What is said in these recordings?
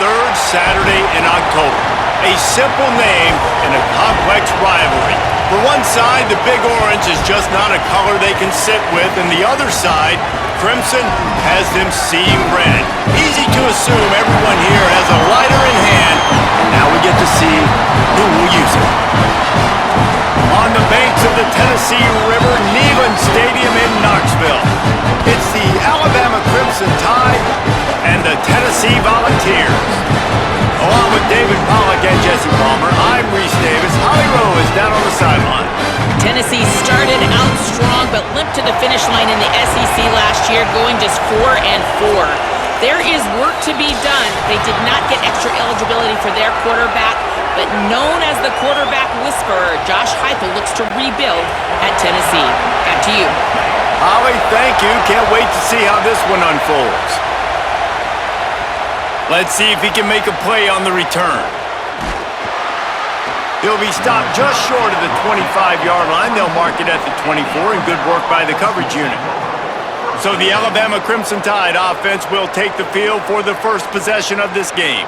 third Saturday in October. A simple name and a complex rivalry. For one side, the Big Orange is just not a color they can sit with, and the other side, Crimson, has them seeing red. Easy to assume everyone here has a lighter in hand, and now we get to see who will use it. On the banks of the Tennessee River, Neyland Stadium in Knoxville. It's the Alabama Crimson Tide and the Tennessee Volunteers. Along with David Pollack and Jesse Palmer, I'm Reese Davis. Holly Rowe is down on the sideline. Tennessee started out strong but limped to the finish line in the SEC last year, going just 4-4. There is work to be done. They did not get extra eligibility for their quarterback, but known as the quarterback whisperer, Josh Heupel looks to rebuild at Tennessee. Back to you. Holly, thank you. Can't wait to see how this one unfolds. Let's see if he can make a play on the return. He'll be stopped just short of the 25-yard line. They'll mark it at the 24, and good work by the coverage unit. So the Alabama Crimson Tide offense will take the field for the first possession of this game.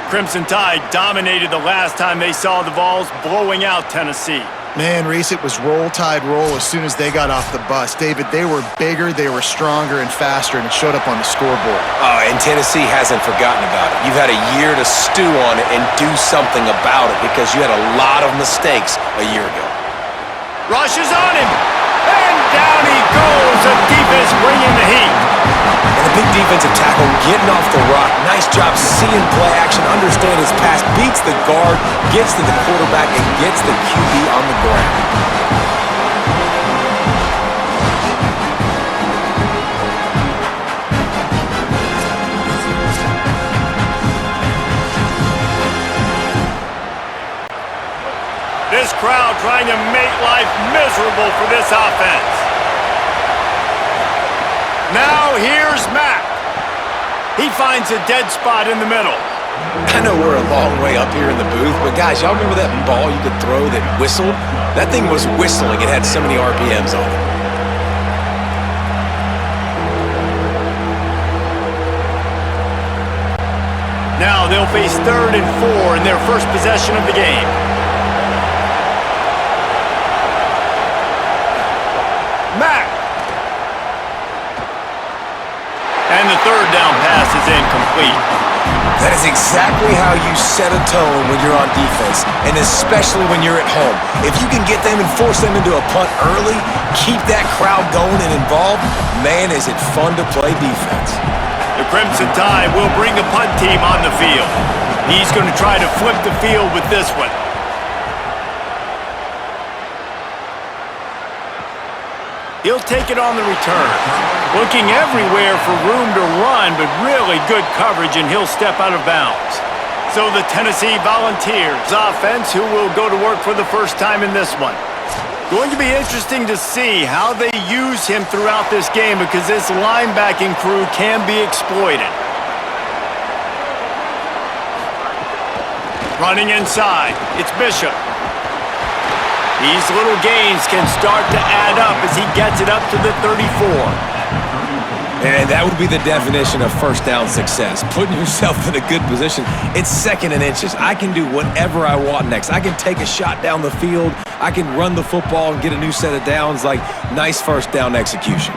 Crimson Tide dominated the last time they saw the Vols blowing out Tennessee. Man, Reese, it was roll, tide, roll as soon as they got off the bus. David, they were bigger, they were stronger and faster, and it showed up on the scoreboard. Oh, and Tennessee hasn't forgotten about it. You've had a year to stew on it and do something about it because you had a lot of mistakes a year ago. Rush is on him, and down he goes. The defense bringing the heat. And a big defensive tackle getting off the rock. Nice job seeing play action, understand his pass, beats the guard, gets to the quarterback, and gets the QB on the ground. This crowd trying to make life miserable for this offense. Now here's Mack. He finds a dead spot in the middle. I know we're a long way up here in the booth, but guys, y'all remember that ball you could throw that whistled? That thing was whistling. It had so many RPMs on it. Now they'll face 3rd and 4 in their first possession of the game. Mack. And the third down pass is incomplete. That is exactly how you set a tone when you're on defense, and especially when you're at home. If you can get them and force them into a punt early, keep that crowd going and involved, man, is it fun to play defense. The Crimson Tide will bring the punt team on the field. He's going to try to flip the field with this one. He'll take it on the return. Looking everywhere for room to run, but really good coverage, and he'll step out of bounds. So the Tennessee Volunteers offense, who will go to work for the first time in this one. Going to be interesting to see how they use him throughout this game because this linebacking crew can be exploited. Running inside, it's Bishop. These little gains can start to add up as he gets it up to the 34. And that would be the definition of first down success. Putting yourself in a good position. It's 2nd and inches. I can do whatever I want next. I can take a shot down the field. I can run the football and get a new set of downs. Like, nice first down execution.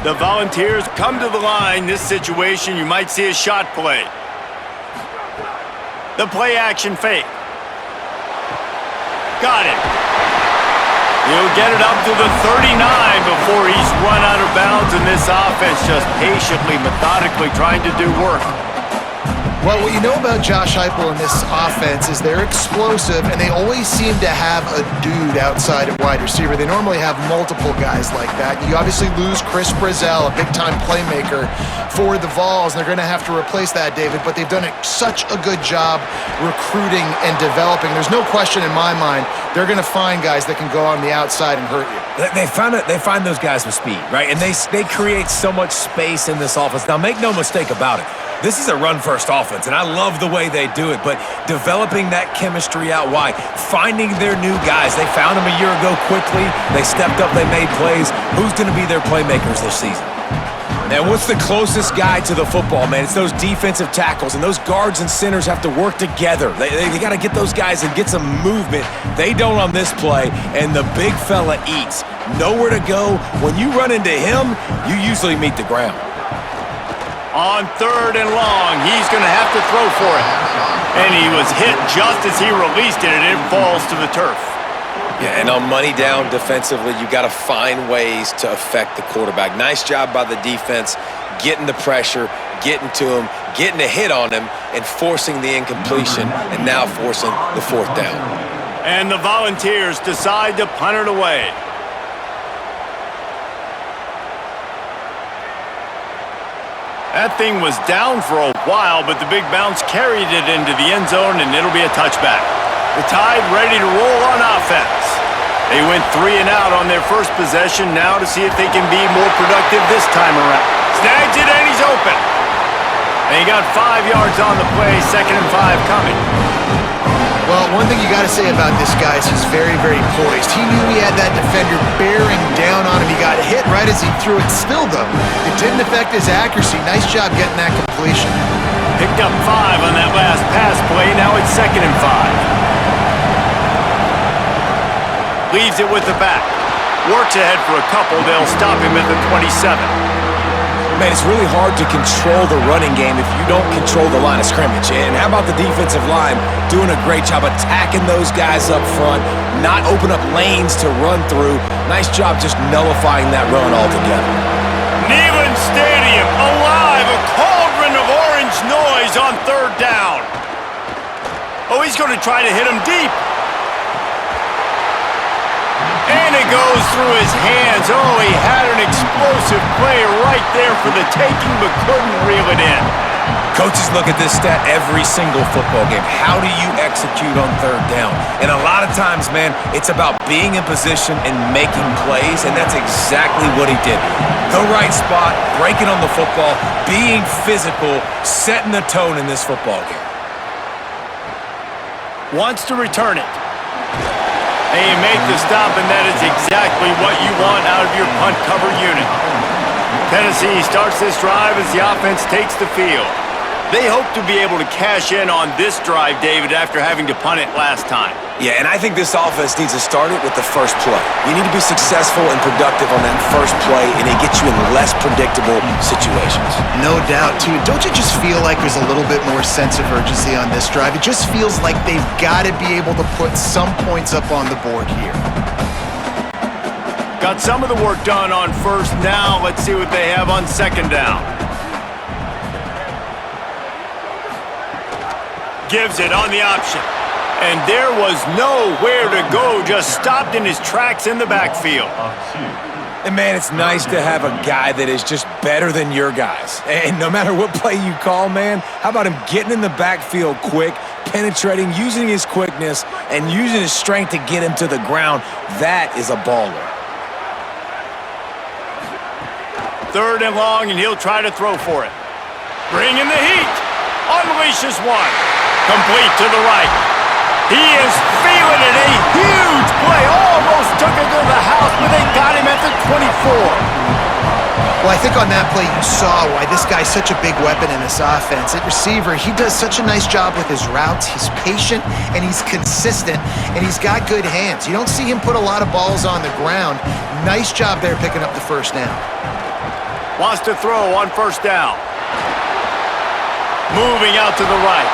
The Volunteers come to the line. This situation, you might see a shot play. The play action fake. Got it. He'll get it up to the 39 before he's run out of bounds, and this offense just patiently, methodically trying to do work. Well, what you know about Josh Heupel and this offense is they're explosive, and they always seem to have a dude outside at wide receiver. They normally have multiple guys like that. You obviously lose Chris Brazzell, a big-time playmaker for the Vols, and they're going to have to replace that, David, but they've done such a good job recruiting and developing. There's no question in my mind they're going to find guys that can go on the outside and hurt you. They find those guys with speed, right? And they create so much space in this offense. Now, make no mistake about it. This is a run-first offense, and I love the way they do it, but developing that chemistry out wide, finding their new guys. They found them a year ago quickly. They stepped up. They made plays. Who's going to be their playmakers this season? Man, what's the closest guy to the football, man? It's those defensive tackles, and those guards and centers have to work together. They got to get those guys and get some movement. They don't on this play, and the big fella eats. Nowhere to go. When you run into him, you usually meet the ground. On 3rd and long, he's going to have to throw for it. And he was hit just as he released it, and it falls to the turf. Yeah, and on money down defensively, you got to find ways to affect the quarterback. Nice job by the defense, getting the pressure, getting to him, getting a hit on him, and forcing the incompletion, and now forcing the 4th down. And the Volunteers decide to punt it away. That thing was down for a while, but the big bounce carried it into the end zone, and it'll be a touchback. The Tide ready to roll on offense. They went 3 and out on their first possession, now to see if they can be more productive this time around. Snags it, and he's open. And he got 5 yards on the play, 2nd and 5 coming. Well, one thing you got to say about this guy is he's very, very poised. He knew he had that defender bearing down on him. He got hit right as he threw it. Still, though, it didn't affect his accuracy. Nice job getting that completion. Picked up 5 on that last pass play. Now it's 2nd and 5. Leaves it with the back. Works ahead for a couple. They'll stop him at the 27. Man, it's really hard to control the running game if you don't control the line of scrimmage. And how about the defensive line doing a great job attacking those guys up front, not open up lanes to run through. Nice job just nullifying that run altogether. Neyland Stadium alive, a cauldron of orange noise on 3rd down. Oh, he's going to try to hit him deep. And it goes through his hands. Oh, he had an explosive play right there for the taking, but couldn't reel it in. Coaches look at this stat every single football game. How do you execute on 3rd down? And a lot of times, man, it's about being in position and making plays, and that's exactly what he did. The right spot, breaking on the football, being physical, setting the tone in this football game. Wants to return it. And you make the stop, and that is exactly what you want out of your punt cover unit. Tennessee starts this drive as the offense takes the field. They hope to be able to cash in on this drive, David, after having to punt it last time. Yeah, and I think this offense needs to start it with the first play. You need to be successful and productive on that first play, and it gets you in less predictable situations. No doubt, too. Don't you just feel like there's a little bit more sense of urgency on this drive? It just feels like they've got to be able to put some points up on the board here. Got some of the work done on 1st. Now let's see what they have on 2nd down. Gives it on the option. And there was nowhere to go, just stopped in his tracks in the backfield. And man, it's nice to have a guy that is just better than your guys. And no matter what play you call, man, how about him getting in the backfield quick, penetrating, using his quickness, and using his strength to get him to the ground? That is a baller. 3rd and long, and he'll try to throw for it. Bringing the heat. Unleashes one. Complete to the right. He is feeling it. A huge play. Almost took it to the house, but they got him at the 24. Well, I think on that play you saw why this guy's such a big weapon in this offense. At receiver, he does such a nice job with his routes. He's patient, and he's consistent, and he's got good hands. You don't see him put a lot of balls on the ground. Nice job there picking up the 1st down. Wants to throw on 1st down. Moving out to the right.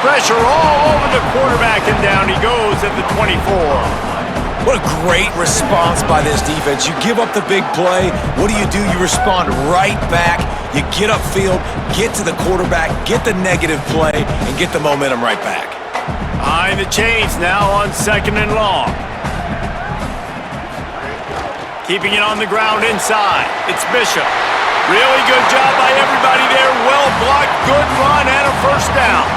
Pressure all over the quarterback, and down he goes at the 24. What a great response by this defense. You give up the big play. What do? You respond right back. You get upfield, get to the quarterback, get the negative play, and get the momentum right back. Behind the chains now on 2nd and long. Keeping it on the ground inside. It's Bishop. Really good job by everybody there. Well blocked, good run, and a 1st down.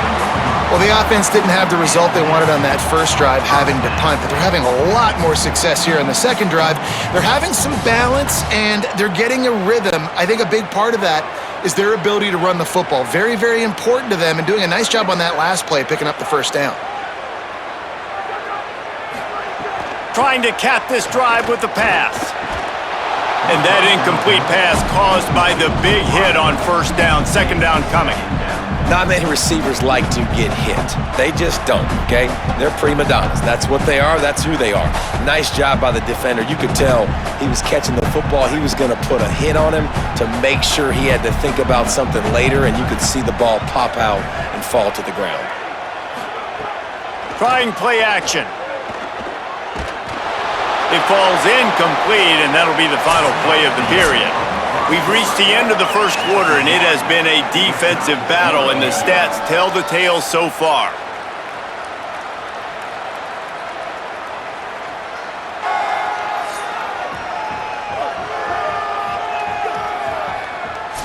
Well, the offense didn't have the result they wanted on that first drive, having to punt, but they're having a lot more success here on the second drive. They're having some balance, and they're getting a rhythm. I think a big part of that is their ability to run the football. Very, very important to them, and doing a nice job on that last play, picking up the 1st down. Trying to cap this drive with the pass. And that incomplete pass caused by the big hit on first down, second down coming. Not many receivers like to get hit. They just don't, okay? They're prima donnas. That's what they are. That's who they are. Nice job by the defender. You could tell he was catching the football. He was going to put a hit on him to make sure he had to think about something later, and you could see the ball pop out and fall to the ground. Trying play action. It falls incomplete, and that'll be the final play of the period. We've reached the end of the first quarter, and it has been a defensive battle, and the stats tell the tale so far.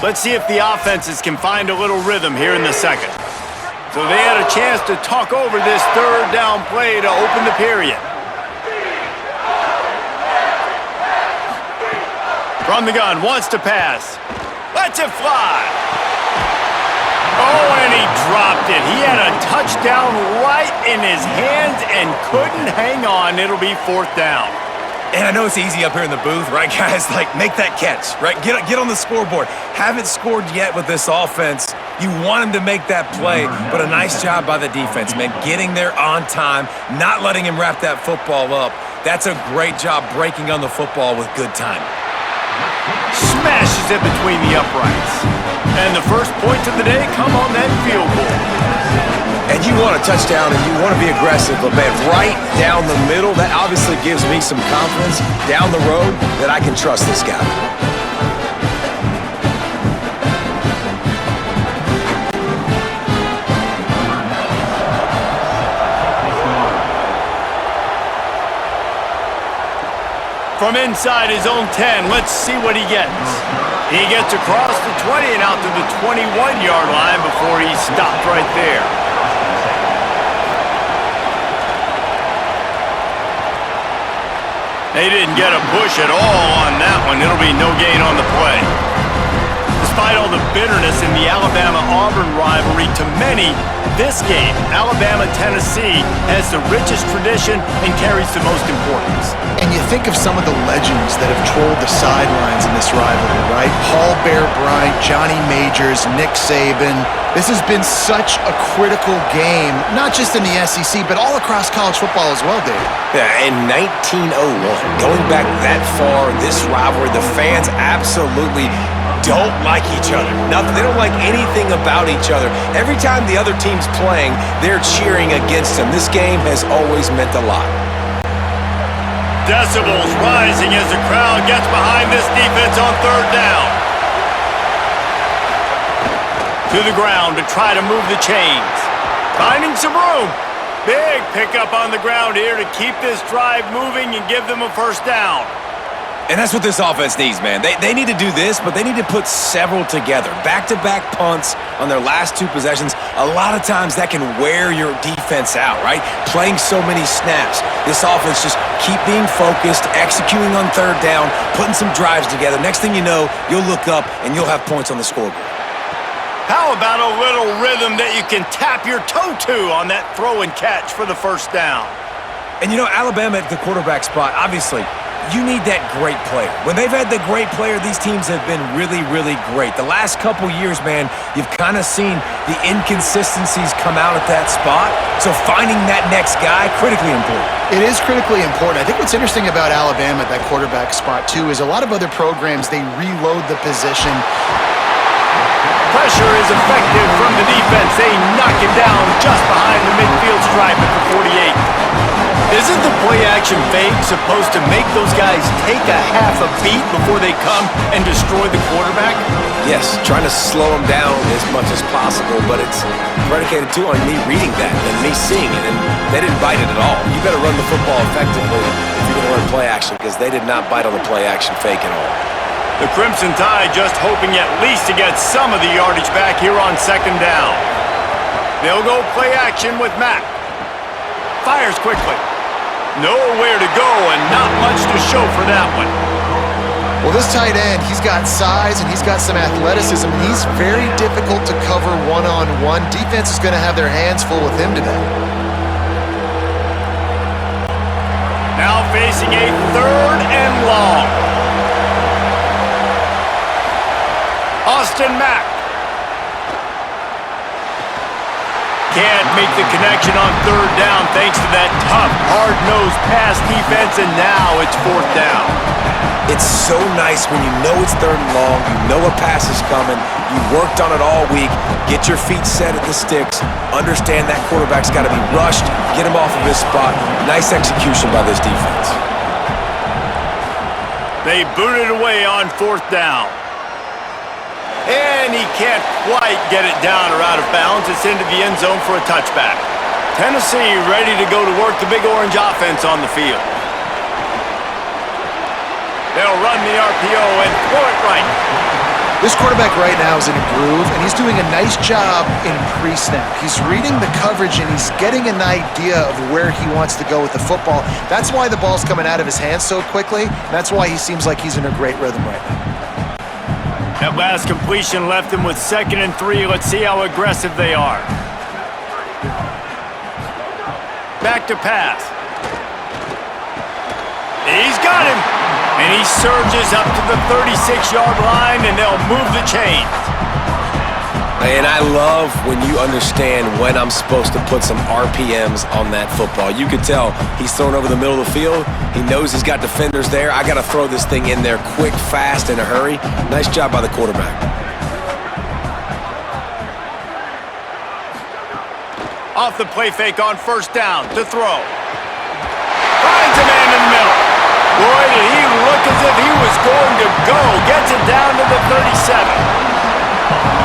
Let's see if the offenses can find a little rhythm here in the second. So they had a chance to talk over this third down play to open the period. From the gun, wants to pass. Lets it fly. Oh, and he dropped it. He had a touchdown right in his hands and couldn't hang on. It'll be fourth down. And I know it's easy up here in the booth, right, guys? Like, make that catch, right? Get on the scoreboard. Haven't scored yet with this offense. You want him to make that play, but a nice job by the defense, man. Getting there on time, not letting him wrap that football up. That's a great job breaking on the football with good timing. Smashes it between the uprights. And the first points of the day come on that field goal. And you want a touchdown and you want to be aggressive, but man, right down the middle, that obviously gives me some confidence down the road that I can trust this guy. From inside his own 10, let's see what he gets. He gets across the 20 and out to the 21-yard line before he stopped right there. They didn't get a push at all on that one. It'll be no gain on the play. Despite all the bitterness in the Alabama-Auburn rivalry, to many, this game, Alabama-Tennessee, has the richest tradition and carries the most importance. And you think of some of the legends that have trolled the sidelines in this rivalry, right? Paul Bear Bryant, Johnny Majors, Nick Saban. This has been such a critical game, not just in the SEC, but all across college football as well, Dave. Yeah, in 1901, going back that far, this rivalry, the fans absolutely don't like each other. Nothing. They don't like anything about each other. Every time the other team's playing, they're cheering against them. This game has always meant a lot. Decibels rising as the crowd gets behind this defense on third down. To the ground to try to move the chains. Finding some room. Big pickup on the ground here to keep this drive moving and give them a first down. And that's what this offense needs, man. They need to do this, but they need to put several together. Back-to-back punts on their last two possessions. A lot of times that can wear your defense out, right? Playing so many snaps. This offense just keep being focused, executing on third down, putting some drives together. Next thing you know, you'll look up and you'll have points on the scoreboard. How about a little rhythm that you can tap your toe to on that throw and catch for the first down? And you know, Alabama at the quarterback spot, obviously, you need that great player. When they've had the great player, these teams have been really, really great. The last couple years, man, you've kind of seen the inconsistencies come out at that spot. So finding that next guy, critically important. It is critically important. I think what's interesting about Alabama at that quarterback spot, too, is a lot of other programs, they reload the position. Pressure is effective from the defense. They knock it down just behind the midfield stripe at the 48. Isn't the play-action fake supposed to make those guys take a half a beat before they come and destroy the quarterback? Yes, trying to slow them down as much as possible, but it's predicated too on me reading that and me seeing it, and they didn't bite it at all. You better run the football effectively if you're going to run play-action, because they did not bite on the play-action fake at all. The Crimson Tide just hoping at least to get some of the yardage back here on second down. They'll go play-action with Mack. Fires quickly. Nowhere to go and not much to show for that one. Well, this tight end, he's got size and he's got some athleticism. He's very difficult to cover one-on-one. Defense is going to have their hands full with him today. Now facing a third and long. Austin Mack. Can't make the connection on third down thanks to that tough, hard-nosed pass defense, and now it's fourth down. It's so nice when you know it's third and long, you know a pass is coming, you worked on it all week, get your feet set at the sticks, understand that quarterback's got to be rushed, get him off of his spot. Nice execution by this defense. They boot it away on fourth down. And he can't quite get it down or out of bounds. It's into the end zone for a touchback. Tennessee ready to go to work the Big Orange offense on the field. They'll run the RPO and throw it right. This quarterback right now is in a groove, and he's doing a nice job in pre-snap. He's reading the coverage, and he's getting an idea of where he wants to go with the football. That's why the ball's coming out of his hands so quickly, and that's why he seems like he's in a great rhythm right now. That last completion left him with 2nd and 3. Let's see how aggressive they are. Back to pass. He's got him. And he surges up to the 36-yard line, and they'll move the chains. And I love when you understand when I'm supposed to put some RPMs on that football. You could tell he's thrown over the middle of the field. He knows he's got defenders there. I got to throw this thing in there quick, fast, in a hurry. Nice job by the quarterback. Off the play fake on first down to throw. Finds a man in the middle. Boy, did he look as if he was going to go. Gets it down to the 37.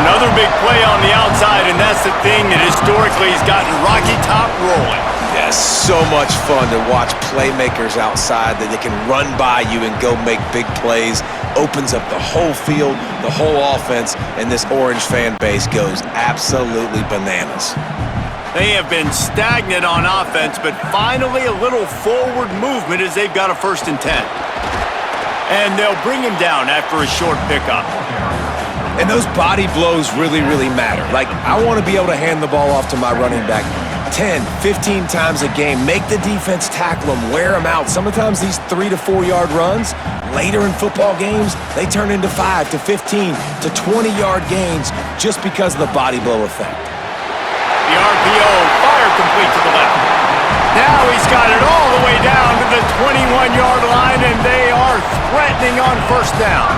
Another big play on the outside, and that's the thing that historically has gotten Rocky Top rolling. Yes, so much fun to watch playmakers outside that they can run by you and go make big plays. Opens up the whole field, the whole offense, and this Orange fan base goes absolutely bananas. They have been stagnant on offense, but finally a little forward movement as they've got a 1st and 10. And they'll bring him down after a short pickup. And those body blows really, really matter. Like, I want to be able to hand the ball off to my running back 10, 15 times a game. Make the defense tackle them, wear them out. Sometimes these 3 to 4 yard runs, later in football games, they turn into 5 to 15 to 20 yard gains just because of the body blow effect. The RPO, fire complete to the left. Now he's got it all the way down to the 21-yard line, and they are threatening on first down.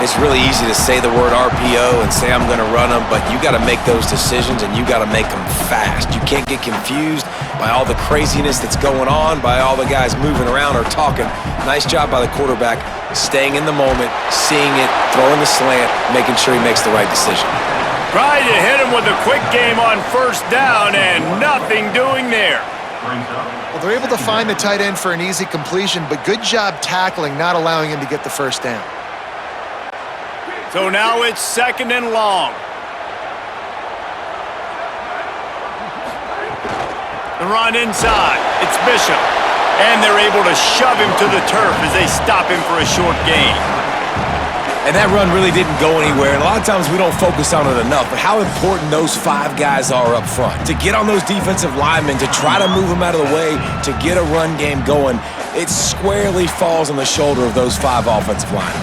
It's really easy to say the word RPO and say I'm going to run them, but you got to make those decisions and you got to make them fast. You can't get confused by all the craziness that's going on, by all the guys moving around or talking. Nice job by the quarterback, staying in the moment, seeing it, throwing the slant, making sure he makes the right decision. Tried to hit him with a quick game on first down, and nothing doing there. Well, they're able to find the tight end for an easy completion, but good job tackling, not allowing him to get the first down. So now it's 2nd and long. The run inside. It's Bishop. And they're able to shove him to the turf as they stop him for a short gain. And that run really didn't go anywhere, and a lot of times we don't focus on it enough, but how important those 5 guys are up front. To get on those defensive linemen, to try to move them out of the way, to get a run game going, it squarely falls on the shoulder of those 5 offensive linemen.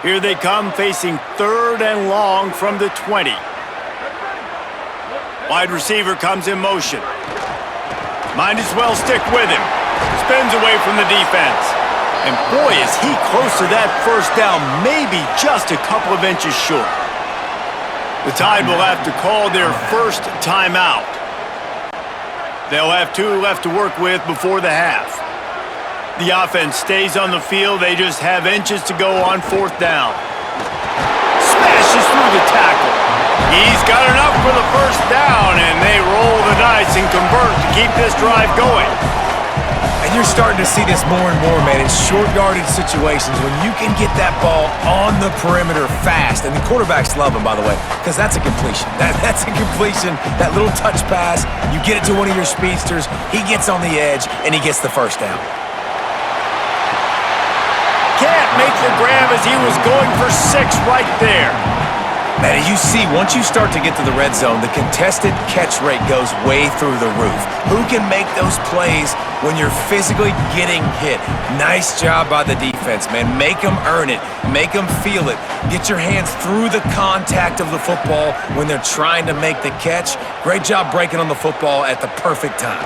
Here they come, facing 3rd and long from the 20. Wide receiver comes in motion. Might as well stick with him. Spins away from the defense. And boy, is he close to that first down, maybe just a couple of inches short. The Tide will have to call their first timeout. They'll have 2 left to work with before the half. The offense stays on the field. They just have inches to go on 4th down. Smashes through the tackle. He's got enough for the first down, and they roll the dice and convert to keep this drive going. And you're starting to see this more and more, man, in short yardage situations when you can get that ball on the perimeter fast. And the quarterbacks love them, by the way, because that's a completion. That's a completion, that little touch pass. You get it to one of your speedsters, he gets on the edge, and he gets the first down. Can't make the grab as he was going for 6 right there. Man, you see, once you start to get to the red zone, the contested catch rate goes way through the roof. Who can make those plays when you're physically getting hit? Nice job by the defense, man. Make them earn it. Make them feel it. Get your hands through the contact of the football when they're trying to make the catch. Great job breaking on the football at the perfect time.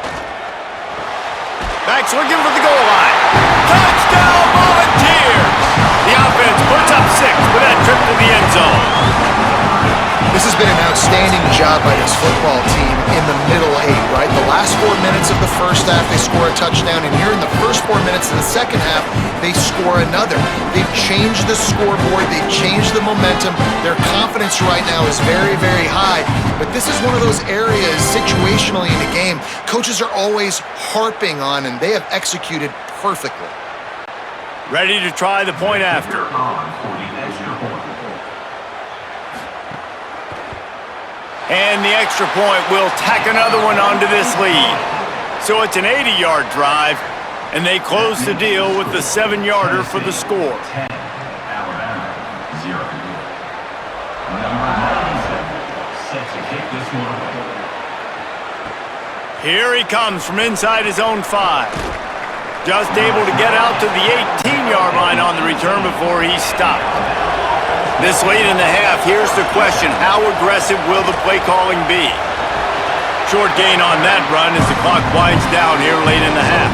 Back's looking for the goal line. Touchdown, Volunteers! The offense puts up 6 with that trip to the end zone. This has been an outstanding job by this football team in the middle 8, right? The last 4 minutes of the first half, they score a touchdown, and here in the first 4 minutes of the second half, they score another. They've changed the scoreboard. They've changed the momentum. Their confidence right now is very, very high, but this is one of those areas situationally in the game coaches are always harping on, and they have executed perfectly. Ready to try the point after. And the extra point will tack another one onto this lead. So it's an 80-yard drive, and they close the deal with the 7-yarder for the score. Here he comes from inside his own 5. Just able to get out to the 18-yard line on the return before he stopped. This late in the half, here's the question: how aggressive will the play calling be? Short gain on that run as the clock winds down here late in the half.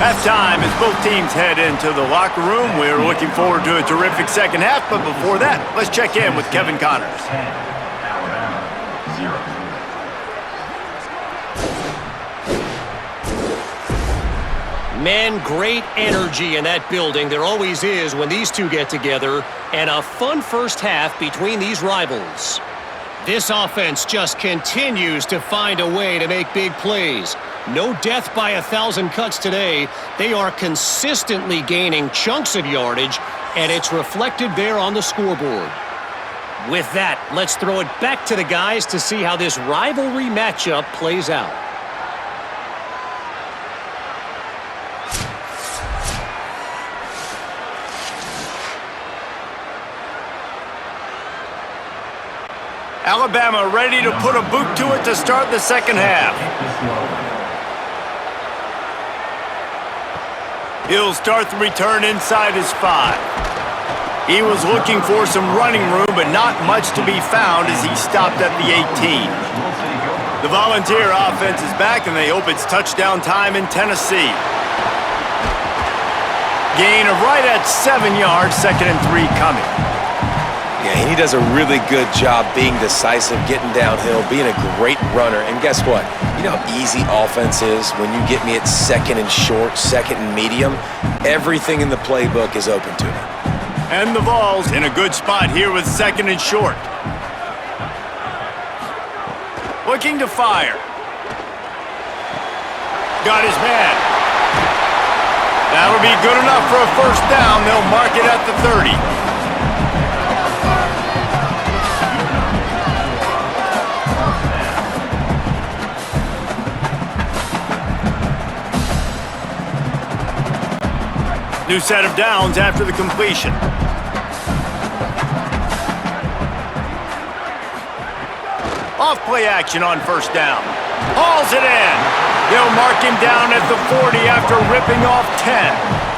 Halftime as both teams head into the locker room. We're looking forward to a terrific second half, but before that, let's check in with Kevin Connors. Man, great energy in that building. There always is when these two get together, and a fun first half between these rivals. This offense just continues to find a way to make big plays. No death by 1,000 cuts today. They are consistently gaining chunks of yardage, and it's reflected there on the scoreboard. With that, let's throw it back to the guys to see how this rivalry matchup plays out. Alabama ready to put a boot to it to start the second half. He'll start the return inside his 5. He was looking for some running room, but not much to be found as he stopped at the 18. The Volunteer offense is back, and they hope it's touchdown time in Tennessee. Gain of right at 7 yards, 2nd and 3 coming. Yeah, he does a really good job being decisive, getting downhill, being a great runner. And guess what? You know how easy offense is when you get me at 2nd and short, 2nd and medium? Everything in the playbook is open to me. And the Vols in a good spot here with 2nd and short. Looking to fire. Got his man. That'll be good enough for a first down. They'll mark it at the 30. New set of downs after the completion. Off play action on first down. Hauls it in. They'll mark him down at the 40 after ripping off 10.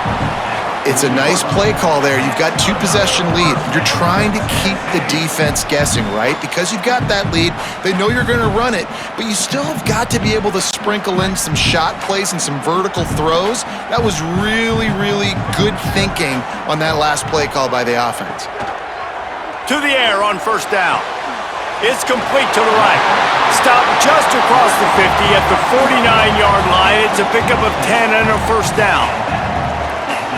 It's a nice play call there. You've got 2-possession lead. You're trying to keep the defense guessing, right? Because you've got that lead, they know you're going to run it, but you still have got to be able to sprinkle in some shot plays and some vertical throws. That was really, really good thinking on that last play call by the offense. To the air on first down. It's complete to the right. Stop just across the 50 at the 49-yard line. It's a pickup of 10 and a first down.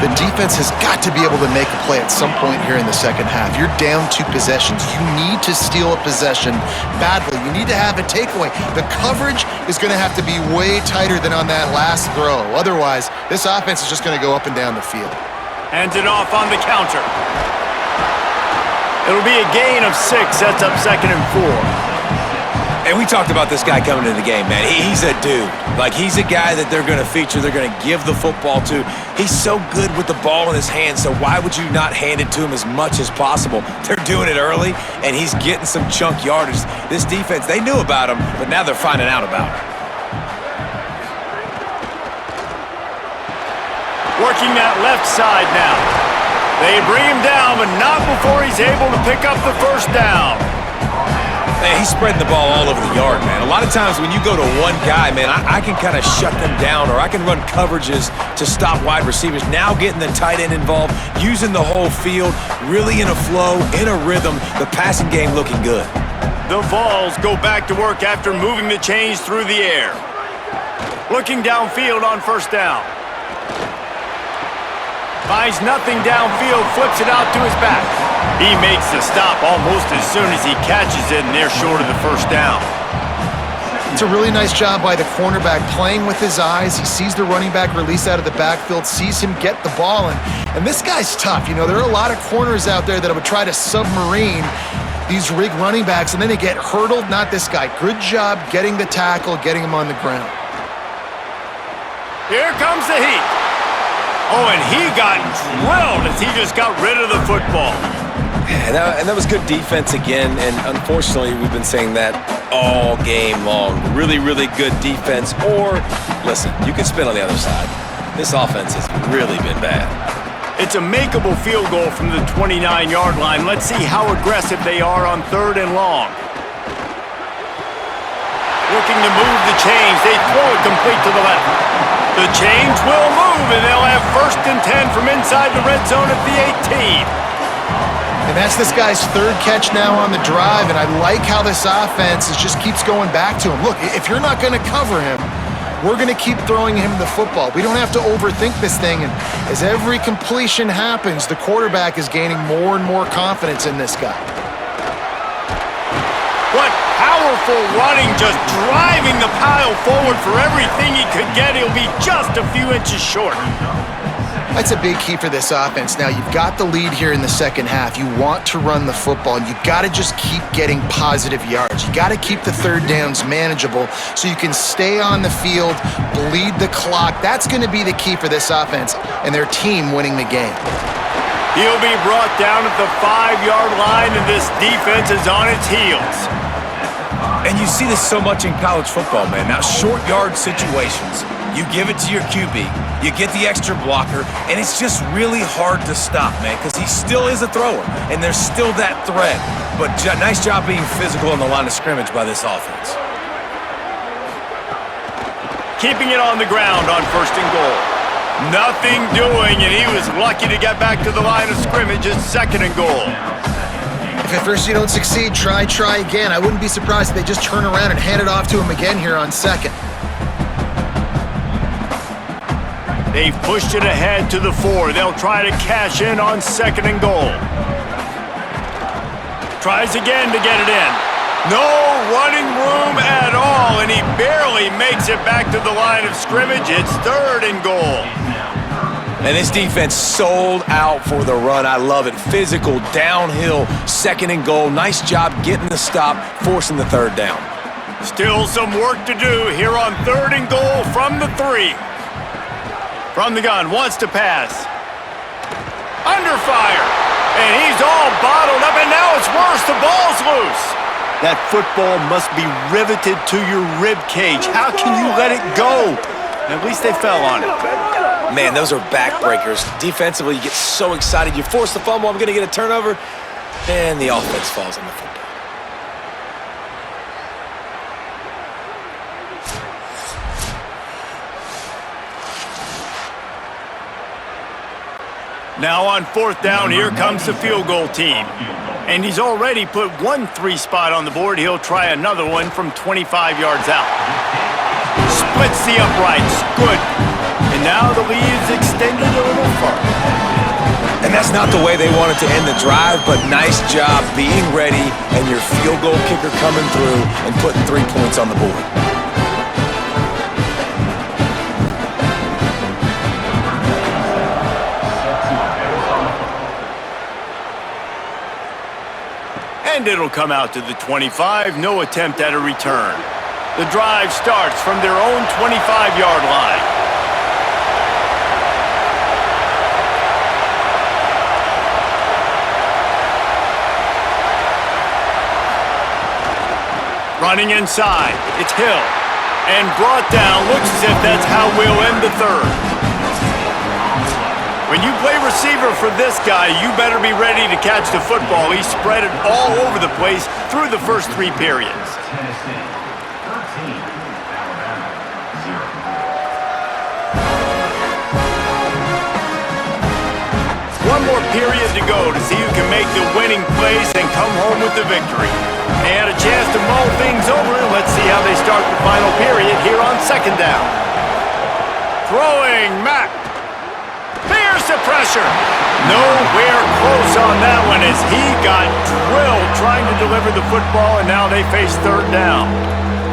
The defense has got to be able to make a play at some point here in the second half. You're down 2 possessions. You need to steal a possession badly. You need to have a takeaway. The coverage is going to have to be way tighter than on that last throw. Otherwise, this offense is just going to go up and down the field. Hands it off on the counter. It'll be a gain of 6. That's up 2nd and 4. And we talked about this guy coming into the game, man. He's a dude. Like, he's a guy that they're going to feature, they're going to give the football to. He's so good with the ball in his hands, so why would you not hand it to him as much as possible? They're doing it early, and he's getting some chunk yardage. This defense, they knew about him, but now they're finding out about him. Working that left side now. They bring him down, but not before he's able to pick up the first down. Man, he's spreading the ball all over the yard, man. A lot of times when you go to one guy, man, I can kind of shut them down, or I can run coverages to stop wide receivers. Now getting the tight end involved, using the whole field, really in a flow, in a rhythm, the passing game looking good. The Vols go back to work after moving the chains through the air. Looking downfield on first down. Finds nothing downfield, flips it out to his back. He makes the stop almost as soon as he catches it, and they're short of the first down. It's a really nice job by the cornerback playing with his eyes. He sees the running back release out of the backfield, sees him get the ball, and this guy's tough. You know, there are a lot of corners out there that would try to submarine these rig running backs, and then they get hurdled. Not this guy. Good job getting the tackle, getting him on the ground. Here comes the heat. Oh, and he got drilled as he just got rid of the football. Yeah, and that was good defense again, and unfortunately, we've been saying that all game long. Really, really good defense, or, listen, you can spin on the other side. This offense has really been bad. It's a makeable field goal from the 29-yard line. Let's see how aggressive they are on 3rd and long. Looking to move the chains. They throw it complete to the left. The chains will move, and they'll have 1st and 10 from inside the red zone at the 18. And that's this guy's 3rd catch now on the drive, and I like how this offense just keeps going back to him. Look, if you're not going to cover him, we're going to keep throwing him the football. We don't have to overthink this thing, and as every completion happens, the quarterback is gaining more and more confidence in this guy. What powerful running, just driving the pile forward for everything he could get. He'll be just a few inches short. That's a big key for this offense. Now, you've got the lead here in the second half. You want to run the football, and you've got to just keep getting positive yards. You got to keep the 3rd downs manageable so you can stay on the field, bleed the clock. That's going to be the key for this offense and their team winning the game. He'll be brought down at the 5-yard line, and this defense is on its heels. And you see this so much in college football, man. Now, short yard situations, you give it to your QB, you get the extra blocker, and it's just really hard to stop, man, because he still is a thrower, and there's still that threat. But nice job being physical on the line of scrimmage by this offense. Keeping it on the ground on 1st and goal. Nothing doing, and he was lucky to get back to the line of scrimmage at 2nd and goal. If at first you don't succeed, try again. I wouldn't be surprised if they just turn around and hand it off to him again here on 2nd. They've pushed it ahead to the 4. They'll try to cash in on 2nd and goal. Tries again to get it in. No running room at all, and he barely makes it back to the line of scrimmage. It's 3rd and goal. And this defense sold out for the run. I love it. Physical, downhill, 2nd and goal. Nice job getting the stop, forcing the 3rd down. Still some work to do here on 3rd and goal from the 3. From the gun, wants to pass. Under fire. And he's all bottled up, and now it's worse. The ball's loose. That football must be riveted to your rib cage. How can you let it go? At least they fell on it. Man, those are backbreakers. Defensively, you get so excited. You force the fumble, I'm going to get a turnover, and the offense falls on the football. Now on 4th down, here comes the field goal team. And he's already put 1 3 spot on the board. He'll try another one from 25 yards out. Splits the uprights. Good. And now the lead is extended a little further. And that's not the way they wanted to end the drive, but nice job being ready and your field goal kicker coming through and putting 3 points on the board. And it'll come out to the 25, no attempt at a return. The drive starts from their own 25-yard line. Running inside, it's Hill. And brought down, looks as if that's how we'll end the third. When you play receiver for this guy, you better be ready to catch the football. He spread it all over the place through the first 3 periods. One more period to go to see who can make the winning plays and come home with the victory. They had a chance to mull things over. Let's see how they start the final period here on second down. Throwing, Mack. There's the pressure. Nowhere close on that one as he got drilled trying to deliver the football, and now they face third down.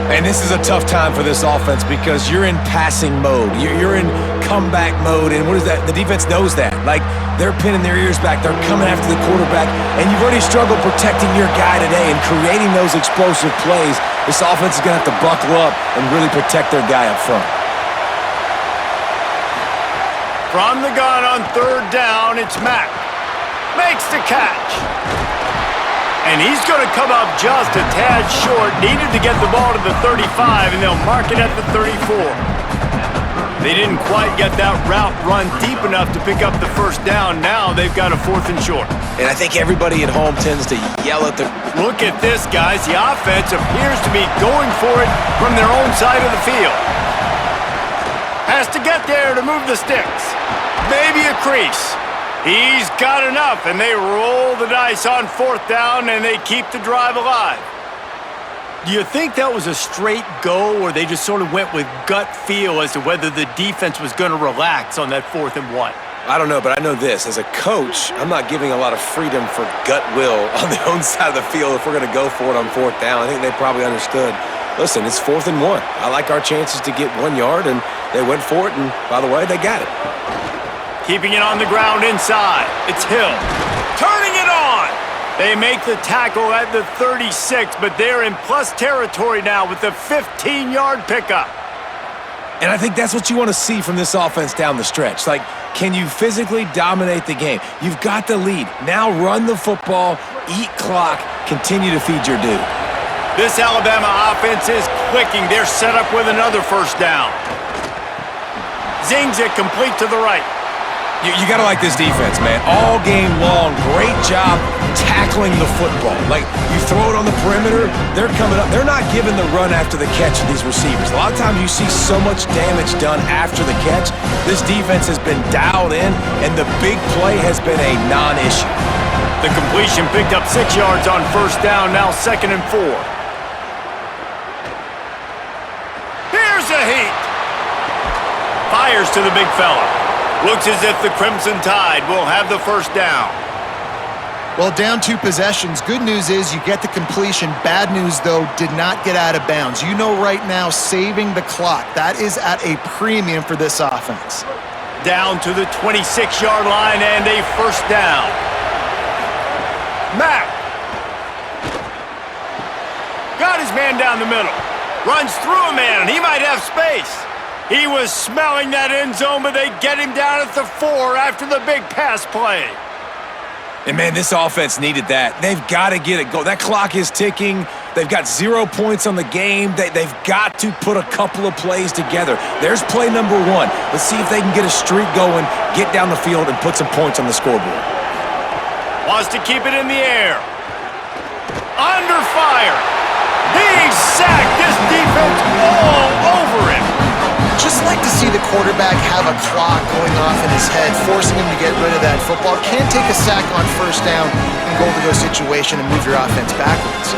And this is a tough time for this offense because you're in passing mode. You're in comeback mode, and what is that? The defense knows that. Like, they're pinning their ears back. They're coming after the quarterback, and you've already struggled protecting your guy today and creating those explosive plays. This offense is going to have to buckle up and really protect their guy up front. From the gun on third down, it's Mack. Makes the catch. And he's going to come up just a tad short. Needed to get the ball to the 35, and they'll mark it at the 34. They didn't quite get that route run deep enough to pick up the first down. Now they've got a 4th and short. And I think everybody at home tends to yell at the... Look at this, guys. The offense appears to be going for it from their own side of the field. Has to get there to move the sticks. Maybe a crease. He's got enough, and they roll the dice on 4th down, and they keep the drive alive. Do you think that was a straight go, or they just sort of went with gut feel as to whether the defense was going to relax on that 4th and 1? I don't know, but I know this. As a coach, I'm not giving a lot of freedom for gut will on the own side of the field if we're going to go for it on 4th down. I think they probably understood. Listen, it's 4th and 1. I like our chances to get 1 yard, and they went for it, and by the way, they got it. Keeping it on the ground inside. It's Hill. Turning it on. They make the tackle at the 36, but they're in plus territory now with the 15-yard pickup. And I think that's what you want to see from this offense down the stretch. Like, can you physically dominate the game? You've got the lead. Now run the football, eat clock, continue to feed your dude. This Alabama offense is clicking. They're set up with another first down. Zings it complete to the right. You got to like this defense, man. All game long, great job tackling the football. Like, you throw it on the perimeter, they're coming up. They're not giving the run after the catch to these receivers. A lot of times you see so much damage done after the catch. This defense has been dialed in, and the big play has been a non-issue. The completion picked up 6 yards on first down, now 2nd and 4. Here's a heat. Fires to the big fella. Looks as if the Crimson Tide will have the first down. Well, down 2 possessions. Good news is you get the completion. Bad news, though, did not get out of bounds. You know right now, saving the clock. That is at a premium for this offense. Down to the 26-yard line and a first down. Mack. Got his man down the middle. Runs through a man, and he might have space. He was smelling that end zone, but they get him down at the 4 after the big pass play. And, man, this offense needed that. They've got to get it going. That clock is ticking. They've got 0 points on the game. They've got to put a couple of plays together. There's play number 1. Let's see if they can get a streak going, get down the field, and put some points on the scoreboard. Wants to keep it in the air. Under fire. He's sacked. This defense all over him. Just like to see the quarterback have a clock going off in his head, forcing him to get rid of that football. Can't take a sack on first down and goal-to-go situation and move your offense backwards.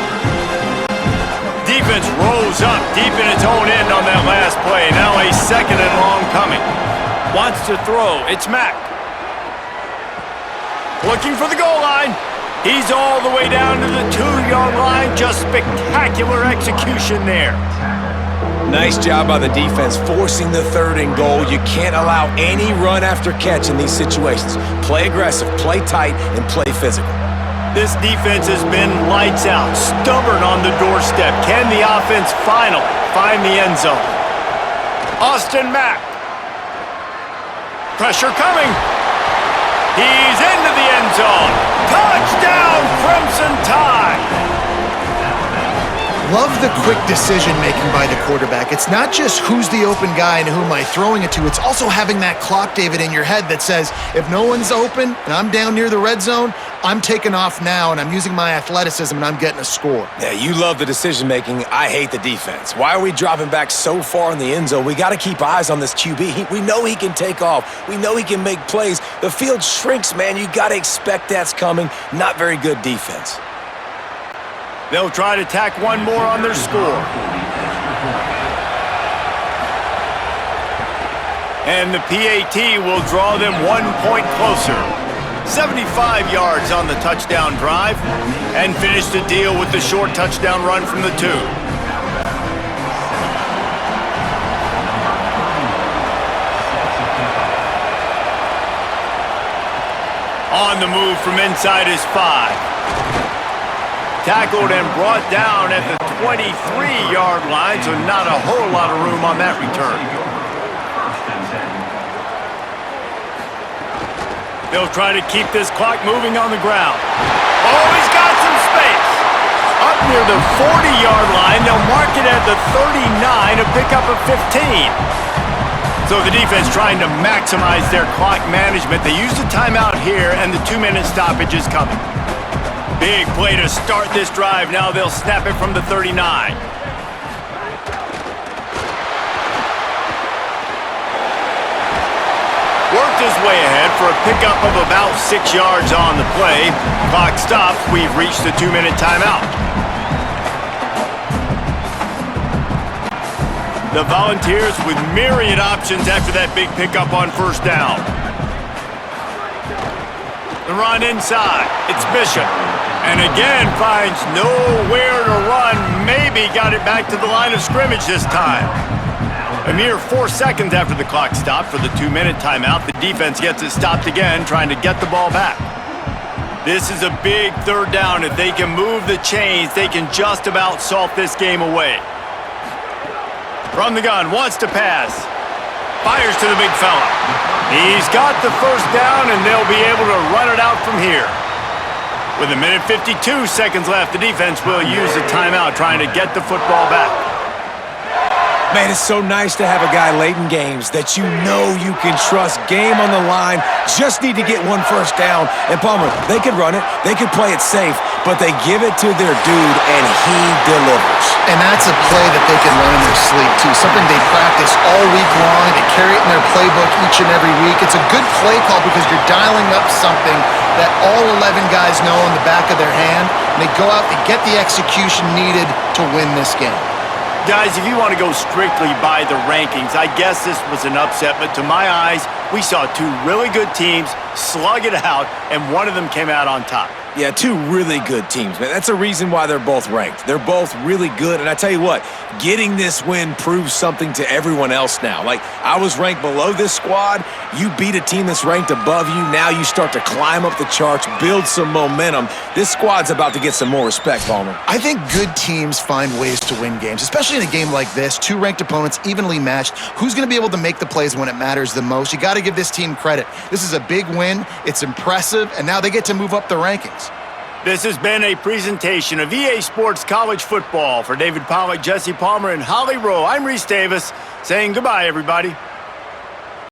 Defense rolls up deep in its own end on that last play. Now a 2nd and long coming. Wants to throw. It's Mack. Looking for the goal line. He's all the way down to the 2-yard line. Just spectacular execution there. Nice job by the defense forcing the 3rd and goal. You can't allow any run after catch in these situations. Play aggressive, play tight, and play physical. This defense has been lights out, stubborn on the doorstep. Can the offense finally find the end zone? Austin Mack. Pressure coming. He's into the end zone. Touchdown, Crimson Tide. Love the quick decision-making by the quarterback. It's not just who's the open guy and who am I throwing it to. It's also having that clock, David, in your head that says, if no one's open and I'm down near the red zone, I'm taking off now and I'm using my athleticism and I'm getting a score. Yeah, you love the decision-making. I hate the defense. Why are we dropping back so far in the end zone? We got to keep eyes on this QB. We know he can take off. We know he can make plays. The field shrinks, man. You got to expect that's coming. Not very good defense. They'll try to tack one more on their score. And the PAT will draw them 1 point closer. 75 yards on the touchdown drive, and finish the deal with the short touchdown run from the 2. On the move from inside his 5. Tackled and brought down at the 23-yard line, so not a whole lot of room on that return. They'll try to keep this clock moving on the ground. Oh, he's got some space. Up near the 40-yard line, they'll mark it at the 39, a pickup of 15. So the defense trying to maximize their clock management. They use the timeout here, and the 2-minute stoppage is coming. Big play to start this drive. Now they'll snap it from the 39. Worked his way ahead for a pickup of about 6 yards on the play. Clock stops. We've reached the 2-minute timeout. The Volunteers with myriad options after that big pickup on first down. The run inside. It's Bishop. And again finds nowhere to run. Maybe got it back to the line of scrimmage this time. A mere 4 seconds after the clock stopped for the 2-minute timeout, the defense gets it stopped again, trying to get the ball back. This is a big third down. If they can move the chains, they can just about salt this game away. From the gun, wants to pass. Fires to the big fella. He's got the first down, and they'll be able to run it out from here. With 1:52 seconds left, the defense will use a timeout trying to get the football back. Man, it's so nice to have a guy late in games that you know you can trust. Game on the line, just need to get one first down. And Palmer, they could run it, they could play it safe, but they give it to their dude, and he delivers. And that's a play that they can run in their sleep, too. Something they practice all week long. They carry it in their playbook each and every week. It's a good play call because you're dialing up something that all 11 guys know in the back of their hand. And they go out and get the execution needed to win this game. Guys, if you want to go strictly by the rankings, I guess this was an upset, but to my eyes, we saw 2 really good teams slug it out, and one of them came out on top. Yeah, 2 really good teams, man. That's a reason why they're both ranked. They're both really good, and I tell you what, getting this win proves something to everyone else now. Like, I was ranked below this squad. You beat a team that's ranked above you. Now you start to climb up the charts, build some momentum. This squad's about to get some more respect, Palmer. I think good teams find ways to win games, especially in a game like this. 2 ranked opponents, evenly matched. Who's going to be able to make the plays when it matters the most? You got to give this team credit. This is a big win. It's impressive, and now they get to move up the rankings. This has been a presentation of EA Sports College Football. For David Pollack, Jesse Palmer, and Holly Rowe, I'm Reese Davis saying goodbye, everybody.